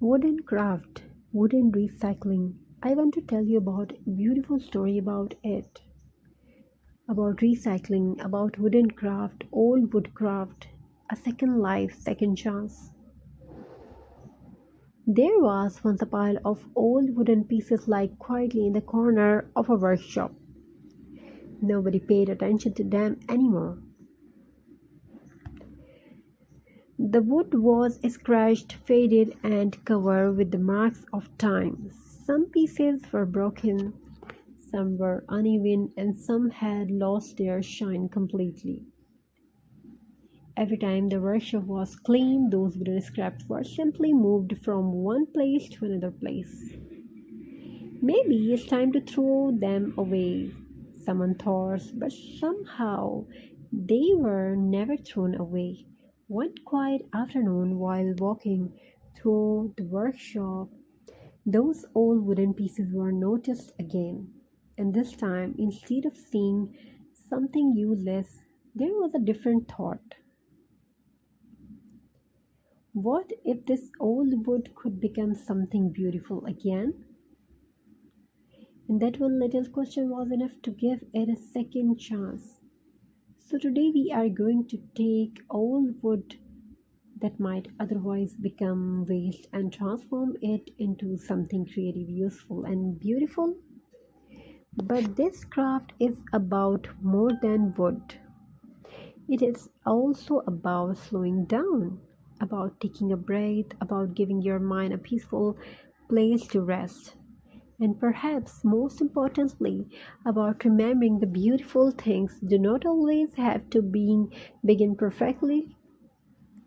Wooden craft, wooden recycling. I want to tell you about a beautiful story about it. About recycling, about wooden craft, old woodcraft, a second life, second chance. There was once a pile of old wooden pieces lying quietly in the corner of a workshop. Nobody paid attention to them anymore. The wood was scratched, faded, and covered with the marks of time. Some pieces were broken, some were uneven, and some had lost their shine completely. Every time the workshop was cleaned, those wooden scraps were simply moved from one place to another place. Maybe it's time to throw them away, someone thought, but somehow they were never thrown away. One quiet afternoon, while walking through the workshop, those old wooden pieces were noticed again. And this time, instead of seeing something useless, there was a different thought. What if this old wood could become something beautiful again? And that one little question was enough to give it a second chance. So today we are going to take old wood that might otherwise become waste and transform it into something creative, useful, and beautiful. But this craft is about more than wood. It is also about slowing down, about taking a breath, about giving your mind a peaceful place to rest, and perhaps most importantly, about remembering the beautiful things do not always have to begin perfectly.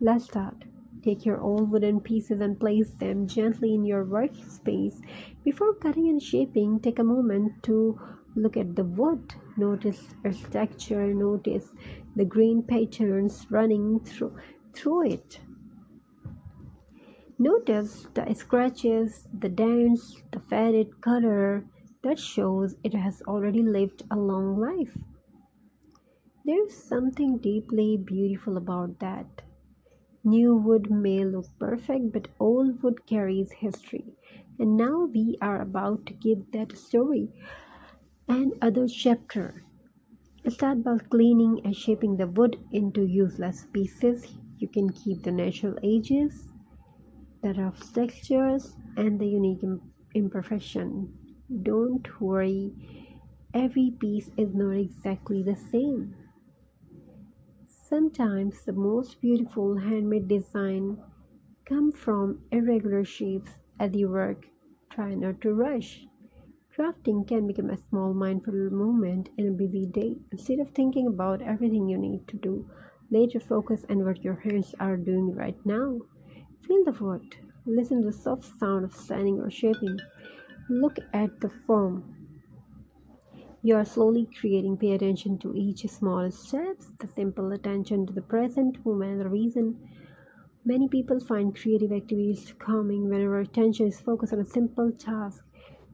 Let's start. Take your old wooden pieces and place them gently in your workspace. Before cutting and shaping, take a moment to look at the wood. Notice its texture, notice the green patterns running through it. Notice the scratches, the dents, the faded color that shows it has already lived a long life. There is something deeply beautiful about that. New wood may look perfect, but old wood carries history. And now we are about to give that story another chapter. Start by cleaning and shaping the wood into useless pieces. You can keep the natural edges, the rough textures, and the unique imperfection. Don't worry, every piece is not exactly the same. Sometimes the most beautiful handmade design come from irregular shapes as you work. Try not to rush. Crafting can become a small mindful moment in a busy day. Instead of thinking about everything you need to do, later focus on what your hands are doing right now. Feel the wood. Listen to the soft sound of sanding or shaping. Look at the form you are slowly creating. Pay attention to each small steps, the simple attention to the present moment, the reason many people find creative activities calming when our attention is focused on a simple task.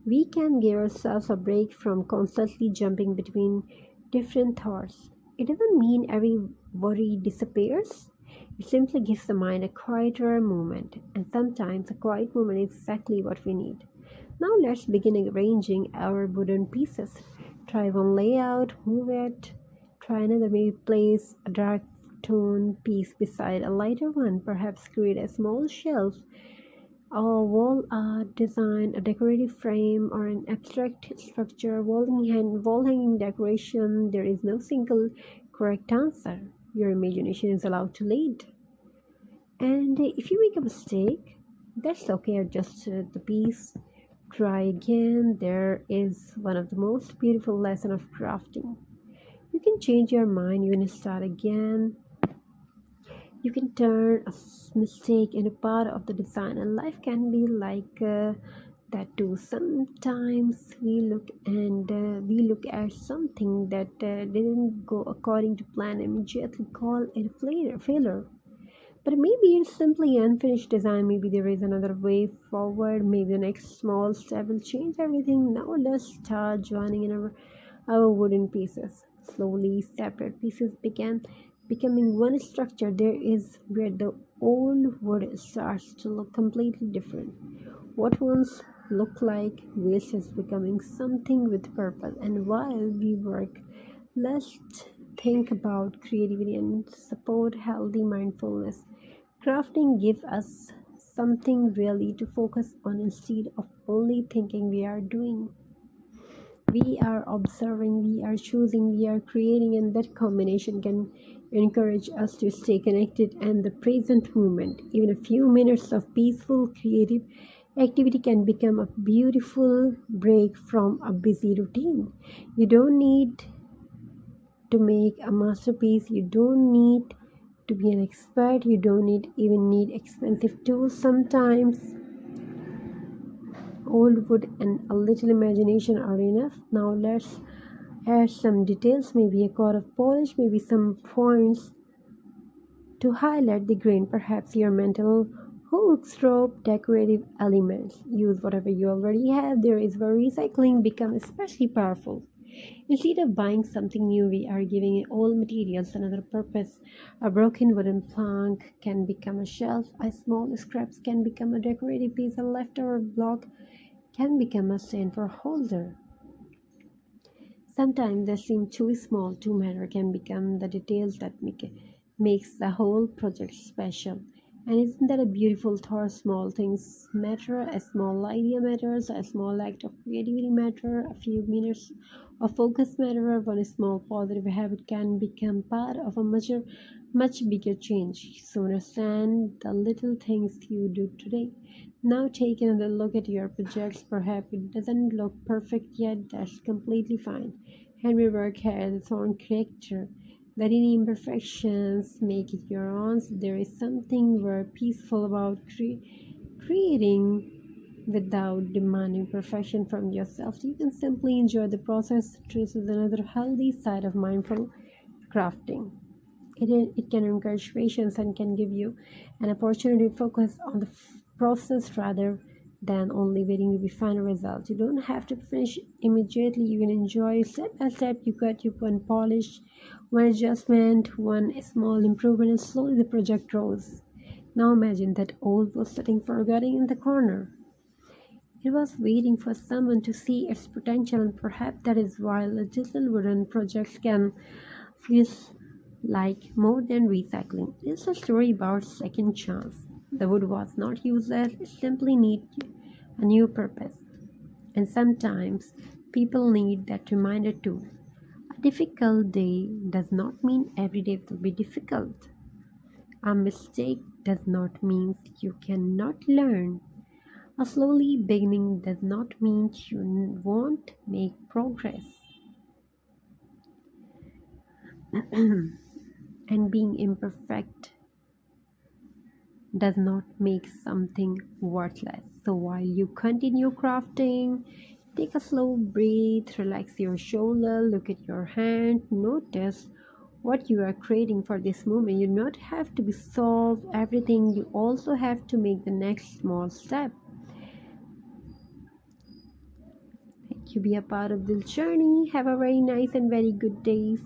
We can give ourselves a break from constantly jumping between different thoughts. It doesn't mean every worry disappears. It simply gives the mind a quieter moment, and sometimes a quiet moment is exactly what we need. Now let's begin arranging our wooden pieces. Try one layout, move it, try another, maybe place a dark tone piece beside a lighter one, perhaps create a small shelf, a wall art design, a decorative frame, or an abstract structure, wall hanging decoration. There is no single correct answer. Your imagination is allowed to lead. And if you make a mistake, that's okay. Adjust the piece. Try again. There is one of the most beautiful lessons of crafting. You can change your mind, you can start again. You can turn a mistake into part of the design, and life can be like that too. Sometimes we look at something that didn't go according to plan and immediately call it a failure. But maybe it's simply unfinished design. Maybe there is another way forward. Maybe the next small step will change everything. Now let's start joining in our wooden pieces. Slowly, separate pieces began becoming one structure. There is where the old wood starts to look completely different. What once looked like waste is becoming something with purpose. And while we work, let's think about creativity and support healthy mindfulness. Crafting gives us something really to focus on instead of only thinking we are doing. We are observing, we are choosing, we are creating, and that combination can encourage us to stay connected and the present moment. Even a few minutes of peaceful creative activity can become a beautiful break from a busy routine. You don't need to make a masterpiece, you don't need to be an expert, you don't even need expensive tools. Sometimes old wood and a little imagination are enough. Now let's add some details, maybe a coat of polish, maybe some points to highlight the grain, perhaps your mental hooks, rope, decorative elements. Use whatever you already have. There is where recycling becomes especially powerful. Instead of buying something new, we are giving old materials another purpose. A broken wooden plank can become a shelf, a small scraps can become a decorative piece, a leftover block can become a stand for holder. Sometimes they seem too small to matter can become the details that makes the whole project special. And isn't that a beautiful thought? Small things matter, a small idea matters, a small act of creativity matter, a few minutes of focus matter, one small positive habit can become part of a much bigger change. So understand the little things you do today. Now take another look at your projects. Perhaps it doesn't look perfect yet, that's completely fine. Handmade work has its own character. Let any imperfections make it your own. There is something very peaceful about creating without demanding perfection from yourself. You can simply enjoy the process. This is another healthy side of mindful crafting. It can encourage patience and can give you an opportunity to focus on the process rather than only waiting to be final results. You don't have to finish immediately. You can enjoy step by step. You cut, you one polish, one adjustment, one small improvement, and slowly the project grows. Now imagine that old was sitting forgotten in the corner. It was waiting for someone to see its potential, and perhaps that is why little wooden projects can feels like more than recycling. It's a story about second chance. The wood was not useless, it simply needed a new purpose. And sometimes people need that reminder too. A difficult day does not mean every day will be difficult. A mistake does not mean you cannot learn. A slowly beginning does not mean you won't make progress. And being imperfect does not make something worthless. So while you continue crafting, take a slow breath, relax your shoulder, look at your hand, notice what you are creating for this moment. You do not have to be solve everything, you also have to make the next small step. Thank you, be a part of this journey. Have a very nice and very good day.